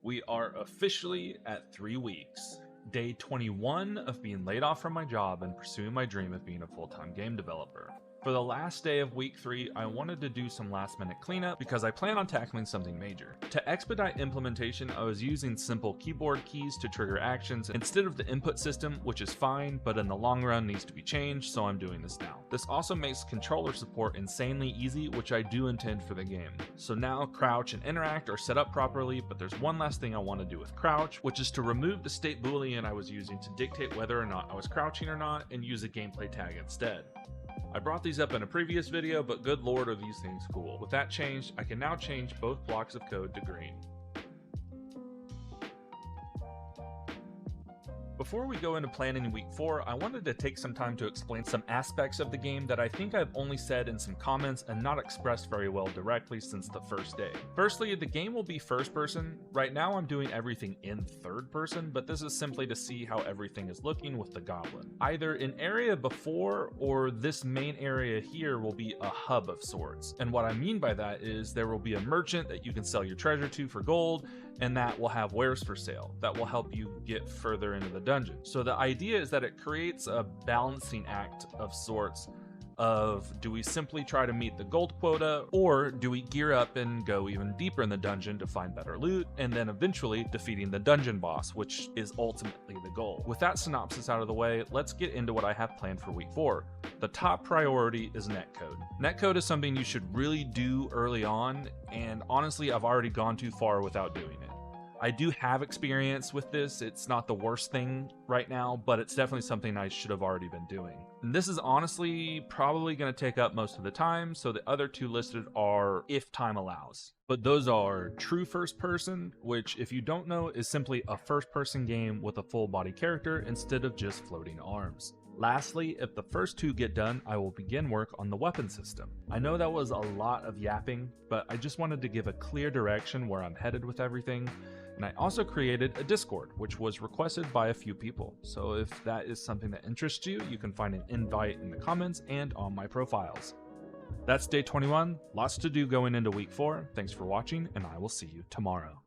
We are officially at 3 weeks. Day 21 of being laid off from my job and pursuing my dream of being a full-time game developer. For the last day of week 3, I wanted to do some last-minute cleanup because I plan on tackling something major. To expedite implementation, I was using simple keyboard keys to trigger actions instead of the input system, which is fine, but in the long run needs to be changed, so I'm doing this now. This also makes controller support insanely easy, which I do intend for the game. So now crouch and interact are set up properly, but there's one last thing I want to do with crouch, which is to remove the state boolean I was using to dictate whether or not I was crouching or not and use a gameplay tag instead. I brought these up in a previous video, but good lord are these things cool. With that changed, I can now change both blocks of code to green. Before we go into planning week 4, I wanted to take some time to explain some aspects of the game that I think I've only said in some comments and not expressed very well directly since the first day. Firstly, the game will be first person. Right now I'm doing everything in third person, but this is simply to see how everything is looking with the goblin. Either an area before or this main area here will be a hub of sorts. And what I mean by that is there will be a merchant that you can sell your treasure to for gold, and that will have wares for sale that will help you get further into the dungeon. So the idea is that it creates a balancing act of sorts of, do we simply try to meet the gold quota, or do we gear up and go even deeper in the dungeon to find better loot, and then eventually defeating the dungeon boss, which is ultimately the goal. With that synopsis out of the way, let's get into what I have planned for week 4. The top priority is netcode. Netcode is something you should really do early on, and honestly I've already gone too far without doing it. I do have experience with this. It's not the worst thing right now, but it's definitely something I should have already been doing. And this is honestly probably going to take up most of the time, so the other two listed are if time allows. But those are true first person, which if you don't know is simply a first person game with a full body character instead of just floating arms. Lastly, if the first two get done, I will begin work on the weapon system. I know that was a lot of yapping, but I just wanted to give a clear direction where I'm headed with everything. And I also created a Discord, which was requested by a few people. So if that is something that interests you, you can find an invite in the comments and on my profiles. That's day 21. Lots to do going into week 4. Thanks for watching, and I will see you tomorrow.